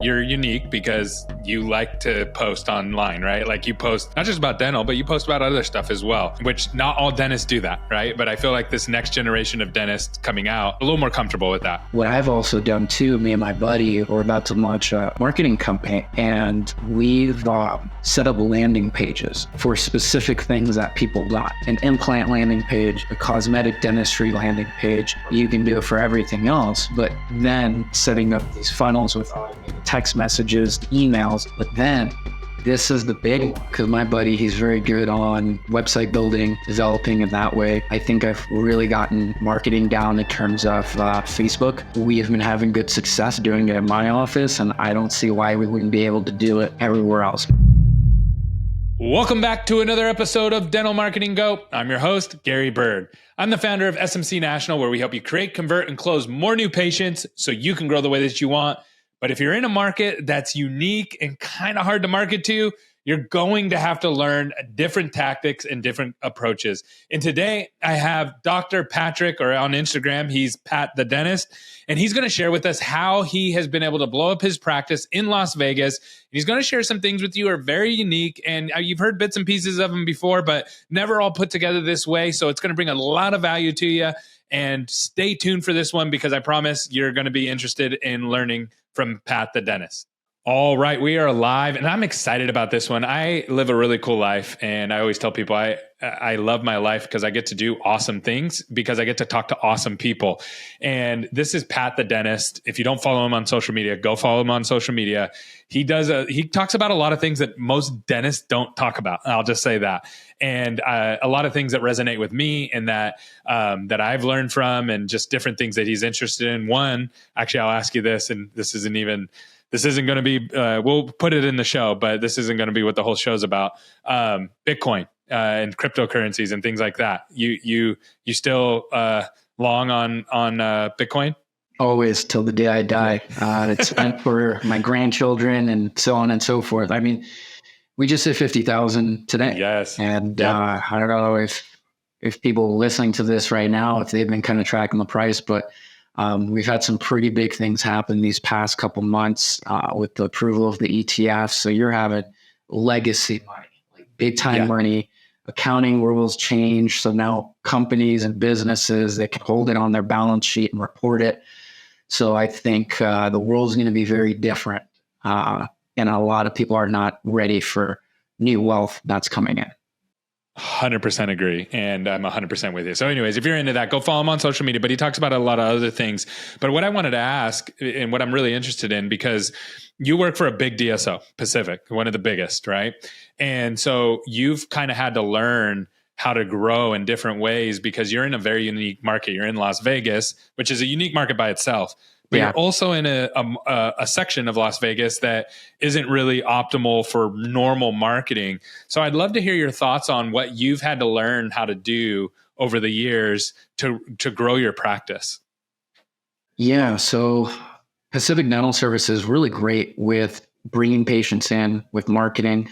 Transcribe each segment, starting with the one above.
You're unique because you like to post online, right? Like you post not just about dental, but you post about other stuff as well, which not all dentists do that, right? But I feel like this next generation of dentists coming out, a little more comfortable with that. What I've also done too, me and my buddy are about to launch a marketing campaign, and we've set up landing pages for specific things that people want. An implant landing page, a cosmetic dentistry landing page. You can do it for everything else, but then setting up these funnels with automated text messages, emails. But then this is the big one, because my buddy, he's very good on website building, developing in that way. I think I've really gotten marketing down in terms of Facebook. We have been having good success doing it in my office, and I don't see why we wouldn't be able to do it everywhere else. Welcome back to another episode of Dental Marketing Go. I'm your host, Gary Bird. I'm the founder of SMC National, where we help you create, convert, and close more new patients so you can grow the way that you want. But if you're in a market that's unique and kind of hard to market to, you're going to have to learn different tactics and different approaches. And today I have Dr. Patrick, or on Instagram, he's Pat the Dentist, and he's going to share with us how he has been able to blow up his practice in Las Vegas. And he's going to share some things with you that are very unique, and you've heard bits and pieces of them before, but never all put together this way. So it's going to bring a lot of value to you. And stay tuned for this one, because I promise you're going to be interested in learning from Pat the Dentist. All right, we are live, and I'm excited about this one. I live a really cool life, and I always tell people I love my life because I get to do awesome things, because I get to talk to awesome people. And this is Pat the Dentist. If you don't follow him on social media, go follow him on social media. He talks about a lot of things that most dentists don't talk about. I'll just say that. And a lot of things that resonate with me, and that I've learned from, and just different things that he's interested in. One, actually, I'll ask you this, and this isn't going to be, we'll put it in the show, but this isn't going to be what the whole show's about. Bitcoin and cryptocurrencies and things like that. You still long on Bitcoin? Always, till the day I die. It's meant for my grandchildren and so on and so forth. I mean, we just hit 50,000 today. Yes. And yep. I don't know if people listening to this right now, if they've been kind of tracking the price, but we've had some pretty big things happen these past couple months with the approval of the ETF. So you're having legacy money, like big time money. Accounting rules change. So now companies and businesses, they can hold it on their balance sheet and report it. So I think the world's going to be very different. And a lot of people are not ready for new wealth that's coming in. 100% agree. And I'm 100% with you. So anyways, if you're into that, go follow him on social media, but he talks about a lot of other things. But what I wanted to ask, and what I'm really interested in, because you work for a big DSO, Pacific, one of the biggest, right? And so you've kind of had to learn how to grow in different ways, because you're in a very unique market. You're in Las Vegas, which is a unique market by itself. But you're also in a section of Las Vegas that isn't really optimal for normal marketing. So I'd love to hear your thoughts on what you've had to learn how to do over the years to grow your practice. Yeah, so Pacific Dental Service is really great with bringing patients in, with marketing.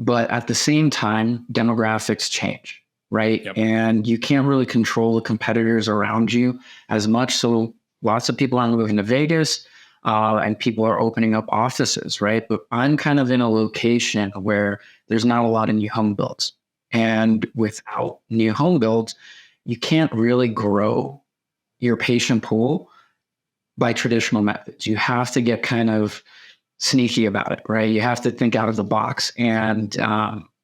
But at the same time, demographics change, right? Yep. And you can't really control the competitors around you as much. So lots of people are moving to Vegas, and people are opening up offices, right? But I'm kind of in a location where there's not a lot of new home builds. And without new home builds, you can't really grow your patient pool by traditional methods. You have to get kind of sneaky about it, right? You have to think out of the box. And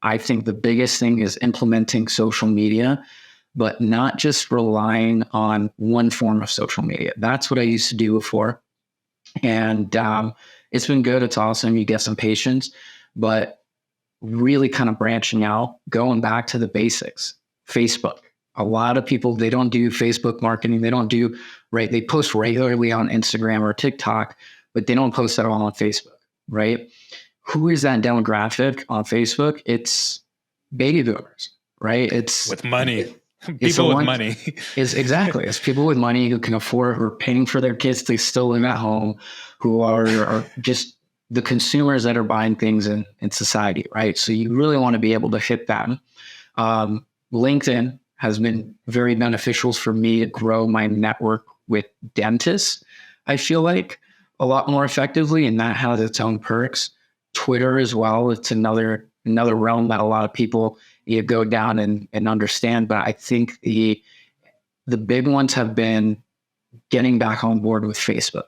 I think the biggest thing is implementing social media, but not just relying on one form of social media. That's what I used to do before. And it's been good. It's awesome. You get some patience, but really kind of branching out, going back to the basics. Facebook. A lot of people, they don't do Facebook marketing. They don't do, right? They post regularly on Instagram or TikTok, but they don't post at all on Facebook, right? Who is that demographic on Facebook? It's baby boomers, right? It's with money. People with money. Exactly. It's people with money who can afford, who are paying for their kids to still live at home, who are just the consumers that are buying things in society, right? So you really want to be able to hit them. LinkedIn has been very beneficial for me to grow my network with dentists, I feel like. a lot more effectively, and that has its own perks. Twitter as well. It's another realm that a lot of people go down and understand. But I think the big ones have been getting back on board with Facebook,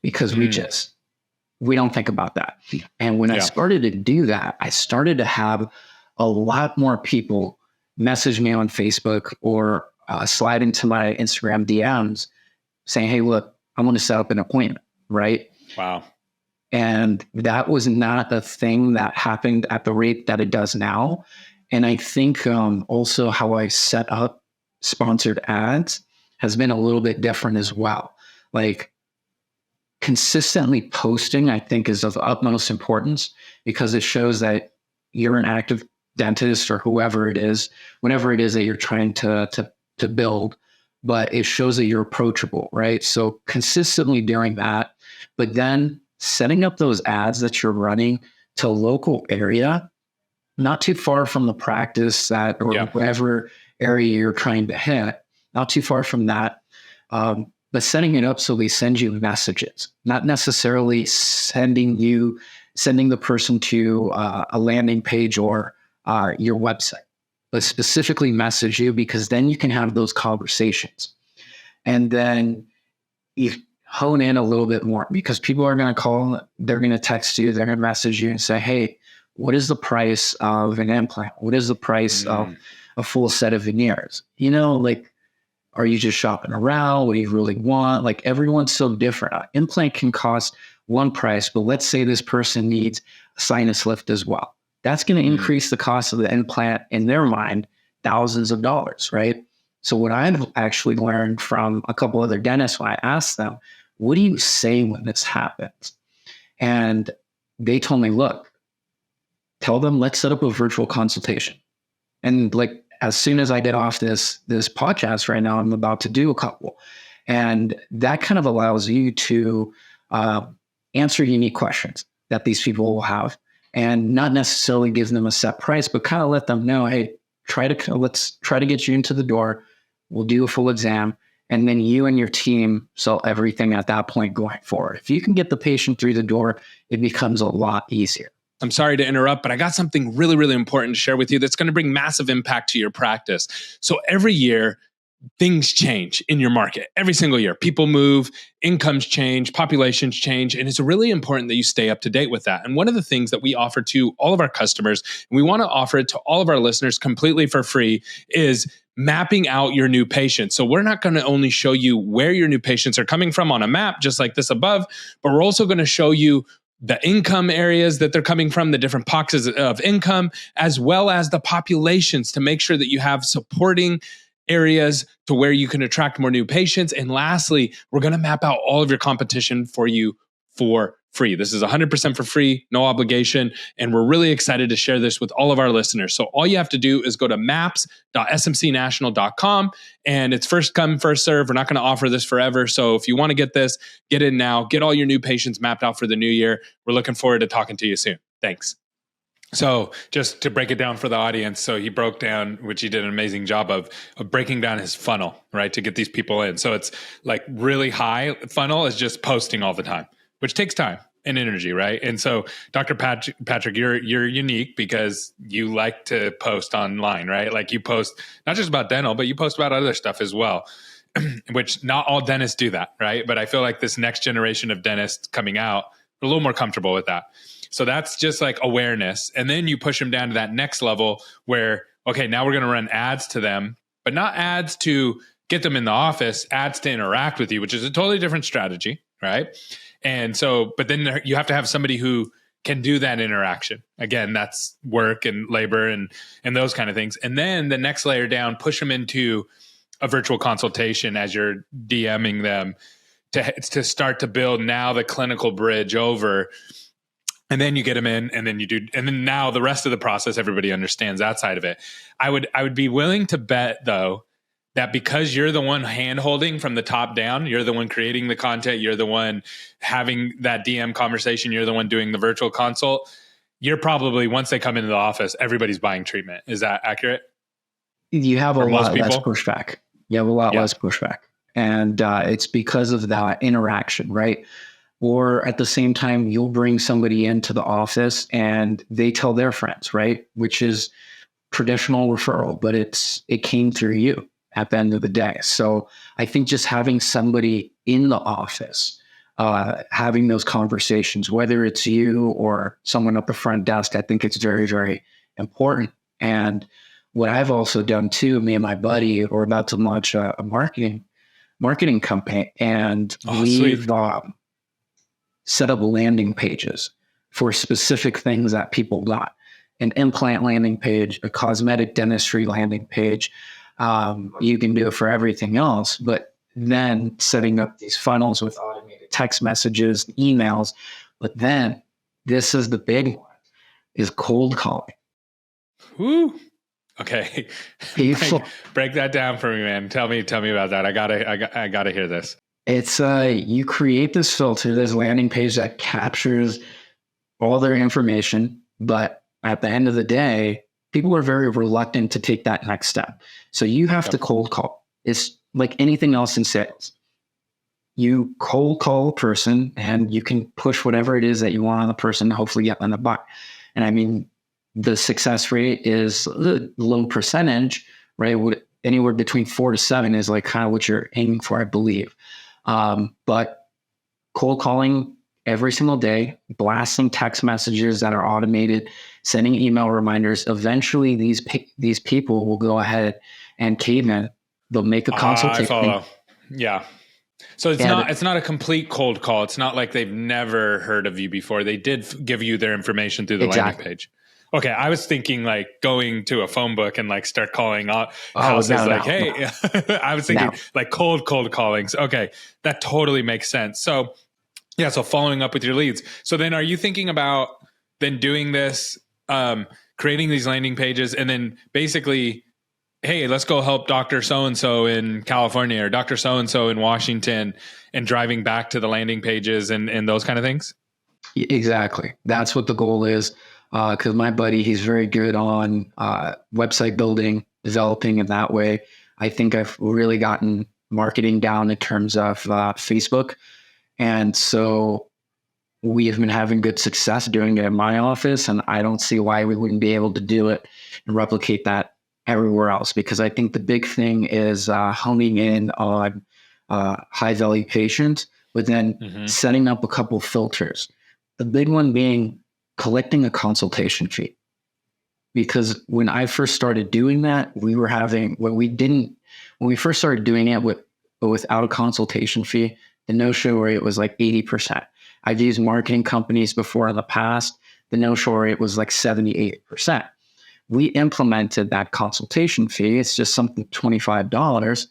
because we don't think about that. And when I started to do that, I started to have a lot more people message me on Facebook or slide into my Instagram DMs saying, hey, look, I want to set up an appointment, right? Wow. And that was not a thing that happened at the rate that it does now. And I think also how I set up sponsored ads has been a little bit different as well. Like, consistently posting, I think, is of utmost importance, because it shows that you're an active dentist, or whoever it is, whatever it is that you're trying to build, but it shows that you're approachable, right? So consistently doing that, but then setting up those ads that you're running to local area, not too far from the practice that, or whatever area you're trying to hit, not too far from that. But setting it up so they send you messages, not necessarily sending the person to a landing page or your website, but specifically message you, because then you can have those conversations. And then you hone in a little bit more, because people are going to call, they're going to text you, they're going to message you and say, hey, what is the price of an implant? What is the price of a full set of veneers? Like, are you just shopping around? What do you really want? Like, everyone's so different. An implant can cost one price, but let's say this person needs a sinus lift as well. That's going to increase the cost of the implant, in their mind, thousands of dollars, right? So what I've actually learned from a couple other dentists, when I asked them, what do you say when this happens? And they told me, look, tell them, let's set up a virtual consultation. And like, as soon as I get off this podcast right now, I'm about to do a couple. And that kind of allows you to answer unique questions that these people will have, and not necessarily give them a set price, but kind of let them know, hey, let's try to get you into the door. We'll do a full exam. And then you and your team sell everything at that point going forward. If you can get the patient through the door, it becomes a lot easier. I'm sorry to interrupt, but I got something really, really important to share with you that's going to bring massive impact to your practice. So every year, things change in your market. Every single year, people move, incomes change, populations change, and it's really important that you stay up to date with that. And one of the things that we offer to all of our customers, and we want to offer it to all of our listeners completely for free, is mapping out your new patients. So we're not going to only show you where your new patients are coming from on a map, just like this above, but we're also going to show you the income areas that they're coming from, the different pockets of income, as well as the populations, to make sure that you have supporting areas to where you can attract more new patients. And lastly, we're going to map out all of your competition for you for free. This is 100% for free, no obligation. And we're really excited to share this with all of our listeners. So all you have to do is go to maps.smcnational.com, and it's first come, first serve. We're not going to offer this forever. So if you want to get this, get in now, get all your new patients mapped out for the new year. We're looking forward to talking to you soon. Thanks. So just to break it down for the audience, so he broke down, which he did an amazing job of breaking down his funnel, right, to get these people in. So it's like really high funnel is just posting all the time, which takes time and energy, right? And so Dr. Patrick, you're unique because you like to post online, right? Like you post not just about dental, but you post about other stuff as well, which not all dentists do that, right? But I feel like this next generation of dentists coming out are a little more comfortable with that. So that's just like awareness. And then you push them down to that next level where, okay, now we're going to run ads to them, but not ads to get them in the office, ads to interact with you, which is a totally different strategy, right? And so, but then you have to have somebody who can do that interaction. Again, that's work and labor and those kind of things. And then the next layer down, push them into a virtual consultation as you're DMing them to start to build now the clinical bridge over. And then you get them in, and then you do, and then now the rest of the process, everybody understands that side of it. I would be willing to bet though, that because you're the one hand holding from the top down, you're the one creating the content, you're the one having that DM conversation, you're the one doing the virtual consult, you're probably, once they come into the office, everybody's buying treatment. Is that accurate? You have a lot less pushback. You have a lot less pushback. And it's because of that interaction, right? Or at the same time, you'll bring somebody into the office and they tell their friends, right? Which is traditional referral, but it came through you at the end of the day. So I think just having somebody in the office, having those conversations, whether it's you or someone at the front desk, I think it's very, very important. And what I've also done too, me and my buddy are about to launch a marketing company, and we've set up landing pages for specific things that people want. An implant landing page, a cosmetic dentistry landing page. You can do it for everything else, but then setting up these funnels with automated text messages, emails. But then this is the big one, is cold calling. Woo. Okay. People, break that down for me, man. Tell me about that. I gotta hear this. It's you create this filter, this landing page that captures all their information, but at the end of the day, people are very reluctant to take that next step. So you have to cold call. It's like anything else in sales. You cold call a person and you can push whatever it is that you want on the person to hopefully get them to buy. And I mean, the success rate is a low percentage, right? Anywhere between 4 to 7 is like kind of what you're aiming for, I believe. But cold calling every single day, blasting text messages that are automated, sending email reminders. Eventually, these people will go ahead and cave in. They'll make a consultation. I follow. Yeah. So it's not a complete cold call. It's not like they've never heard of you before. They did give you their information through the landing page. Okay, I was thinking like going to a phone book and like start calling houses hey. I was thinking like cold callings. Okay, that totally makes sense. So yeah, so following up with your leads. So then are you thinking about then doing this, creating these landing pages and then basically, hey, let's go help Dr. So-and-so in California or Dr. So-and-so in Washington and driving back to the landing pages and those kind of things? Exactly. That's what the goal is. Because my buddy, he's very good on website building, developing in that way. I think I've really gotten marketing down in terms of Facebook. And so we have been having good success doing it in my office. And I don't see why we wouldn't be able to do it and replicate that everywhere else. Because I think the big thing is honing in on high value patients, but then setting up a couple filters. The big one being collecting a consultation fee. Because when I first started doing that, when we first started doing it without a consultation fee, the no-show rate was like 80%. I've used marketing companies before in the past. The no-show rate was like 78%. We implemented that consultation fee. It's just something $25.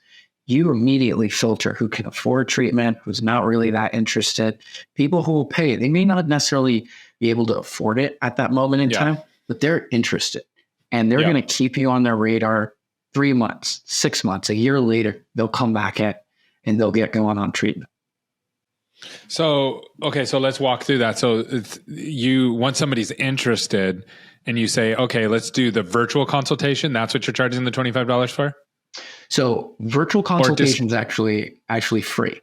You immediately filter who can afford treatment, who's not really that interested. People who will pay, they may not necessarily be able to afford it at that moment in time, but they're interested. And they're going to keep you on their radar 3 months, 6 months, a year later, they'll come back in and they'll get going on treatment. So, okay, so let's walk through that. So once somebody's interested and you say, okay, let's do the virtual consultation. That's what you're charging the $25 for? So virtual consultation is actually free.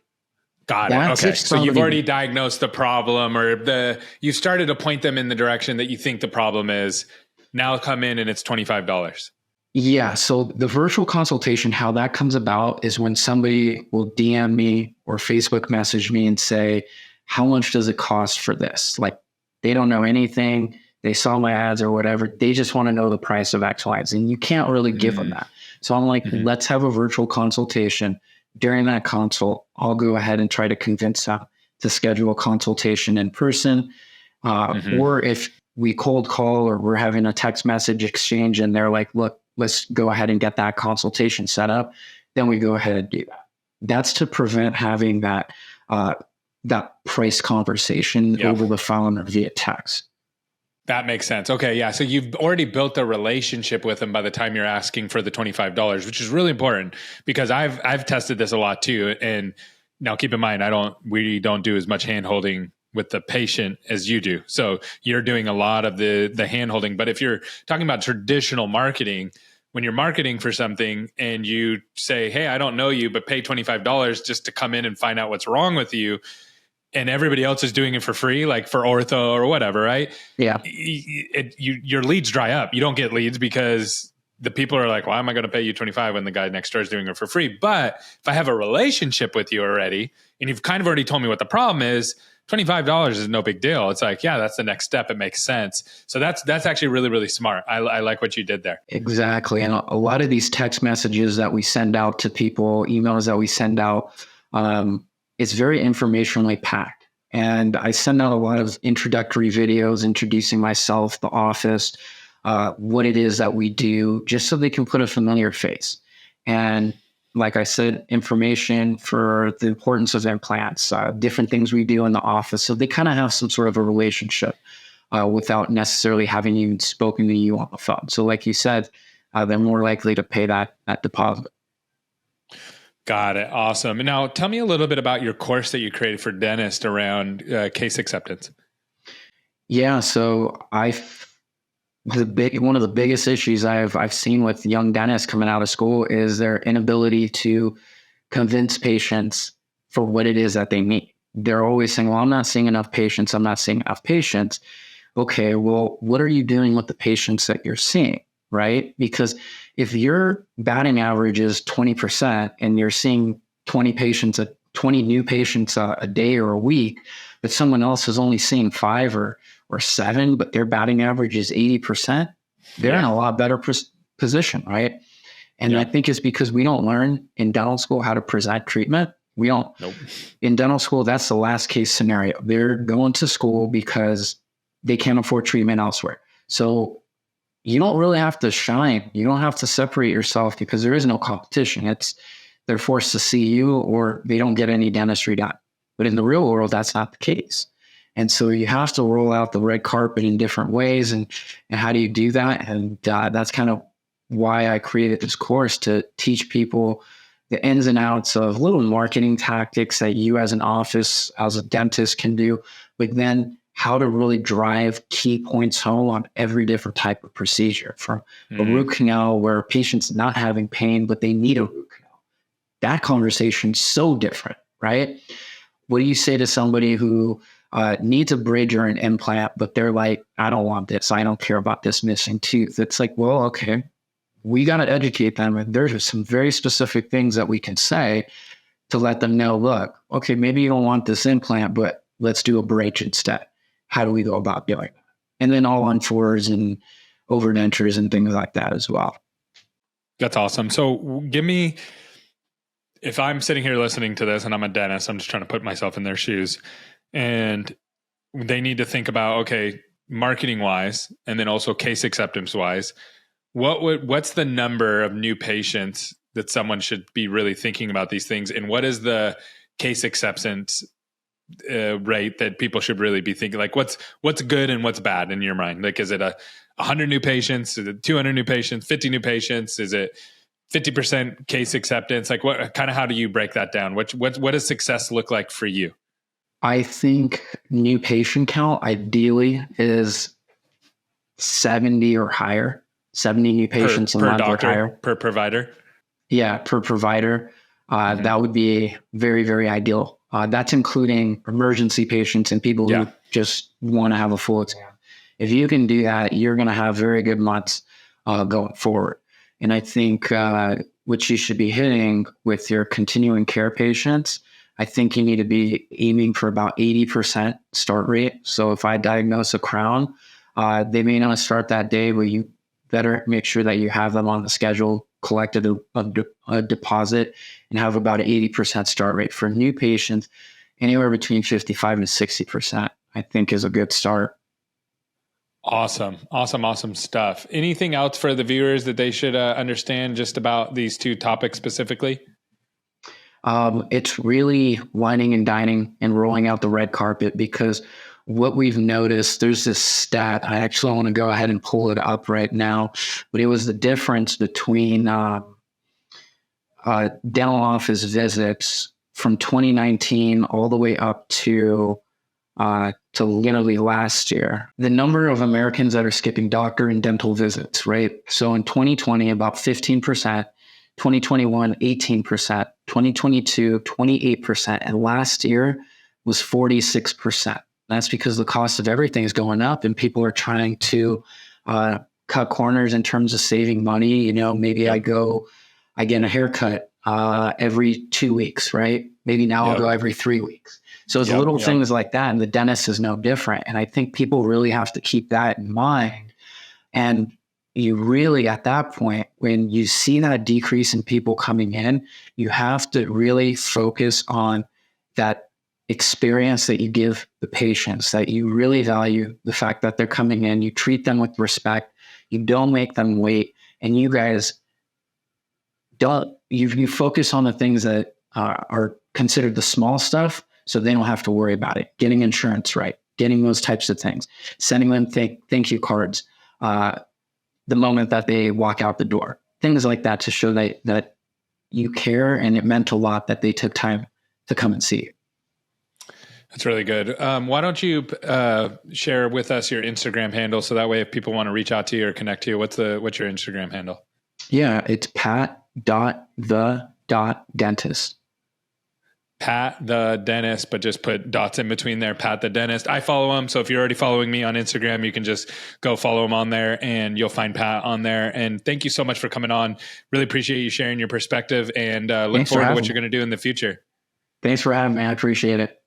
Got it. Okay. So you've already diagnosed the problem or you've started to point them in the direction that you think the problem is. Now come in and it's $25. Yeah. So the virtual consultation, how that comes about is when somebody will DM me or Facebook message me and say, how much does it cost for this? Like they don't know anything. They saw my ads or whatever. They just want to know the price of X, Y, Z. And you can't really give them that. So I'm like, let's have a virtual consultation. During that consult, I'll go ahead and try to convince them to schedule a consultation in person. Or if we cold call or we're having a text message exchange and they're like, look, let's go ahead and get that consultation set up, then we go ahead and do that. That's to prevent having that price conversation over the phone or via text. That makes sense. Okay. Yeah. So you've already built a relationship with them by the time you're asking for the $25, which is really important because I've tested this a lot too. And now keep in mind, we don't do as much hand holding with the patient as you do. So you're doing a lot of the hand holding, but if you're talking about traditional marketing, when you're marketing for something and you say, hey, I don't know you, but pay $25 just to come in and find out what's wrong with you, and everybody else is doing it for free, like for ortho or whatever, right? Yeah, Your leads dry up. You don't get leads because the people are like, why am I going to pay you 25 when the guy next door is doing it for free? But if I have a relationship with you already, and you've kind of already told me what the problem is, $25 is no big deal. It's like, yeah, that's the next step. It makes sense. So that's actually really, really smart. I like what you did there. exactly. And a lot of these text messages that we send out to people, emails that we send out, it's very informationally packed. And I send out a lot of introductory videos introducing myself, the office, what it is that we do, just so they can put a familiar face. And like I said, information for the importance of implants, different things we do in the office. So they kind of have some sort of a relationship without necessarily having even spoken to you on the phone. So like you said, they're more likely to pay that deposit. Got it. Awesome. Now tell me a little bit about your course that you created for dentists around case acceptance. Yeah. So one of the biggest issues I've seen with young dentists coming out of school is their inability to convince patients for what it is that they need. They're always saying, well, I'm not seeing enough patients. I'm not seeing enough patients. Okay, well, what are you doing with the patients that you're seeing, right? Because if your batting average is 20% and you're seeing 20 new patients a day or a week, but someone else is only seeing 5 or 7, but their batting average is 80%, they're in a lot better position, right? And I think it's because we don't learn in dental school how to present treatment. We don't. Nope. In dental school, that's the last case scenario. They're going to school because they can't afford treatment elsewhere. So you don't really have to shine. You don't have to separate yourself because there is no competition. They're forced to see you or they don't get any dentistry done. But in the real world, that's not the case. And so you have to roll out the red carpet in different ways. And how do you do that? And that's kind of why I created this course, to teach people the ins and outs of little marketing tactics that you as an office, as a dentist can do, but then how to really drive key points home on every different type of procedure, from a root canal where a patient's not having pain, but they need a root canal. That conversation's so different, right? What do you say to somebody who needs a bridge or an implant, but they're like, I don't want this. I don't care about this missing tooth. It's like, well, okay, we got to educate them. And there's some very specific things that we can say to let them know, look, okay, maybe you don't want this implant, but let's do a bridge instead. How do we go about doing that? And then all on fours and overdentures and things like that as well. That's awesome. So give me, if I'm sitting here listening to this and I'm a dentist, I'm just trying to put myself in their shoes, and they need to think about, okay, marketing wise, and then also case acceptance wise, what's the number of new patients that someone should be really thinking about these things? And what is the case acceptance rate that people should really be thinking? Like what's good and what's bad in your mind? Like, is it 100 new patients? Is it 200 new patients, 50 new patients? Is it 50% case acceptance? Like how do you break that down? What does success look like for you? I think new patient count ideally is 70 or higher. 70 new patients a month or higher. Per provider? Yeah, per provider. That would be very, very ideal. That's including emergency patients and people who just want to have a full exam. If you can do that, you're going to have very good months going forward. And I think what you should be hitting with your continuing care patients, I think you need to be aiming for about 80% start rate. So if I diagnose a crown, they may not start that day, but you better make sure that you have them on the schedule, collected a deposit, and have about an 80% start rate. For new patients, anywhere between 55 and 60%, I think is a good start. Awesome stuff. Anything else for the viewers that they should understand just about these two topics specifically? It's really wining and dining and rolling out the red carpet, because what we've noticed, there's this stat, I actually want to go ahead and pull it up right now, but it was the difference between dental office visits from 2019 all the way up to literally last year. The number of Americans that are skipping doctor and dental visits, right? So in 2020, about 15%, 2021, 18%, 2022, 28%, and last year was 46%. That's because the cost of everything is going up and people are trying to cut corners in terms of saving money. You know, maybe I get a haircut every 2 weeks, right? Maybe now I'll go every 3 weeks. So it's little things like that. And the dentist is no different. And I think people really have to keep that in mind. And you really, at that point, when you see that decrease in people coming in, you have to really focus on that experience that you give the patients, that you really value the fact that they're coming in, you treat them with respect, you don't make them wait, and you guys you focus on the things that are considered the small stuff, so they don't have to worry about it. Getting insurance right, getting those types of things, sending them thank you cards the moment that they walk out the door, things like that, to show that you care, and it meant a lot that they took time to come and see you. That's really good. Why don't you share with us your Instagram handle, so that way if people want to reach out to you or connect to you, what's your Instagram handle? Yeah, it's pat.the.dentist. Pat the Dentist, but just put dots in between there. Pat the Dentist. I follow him. So if you're already following me on Instagram, you can just go follow him on there and you'll find Pat on there. And thank you so much for coming on. Really appreciate you sharing your perspective, and look forward to what you're going to do in the future. Thanks for having me. I appreciate it.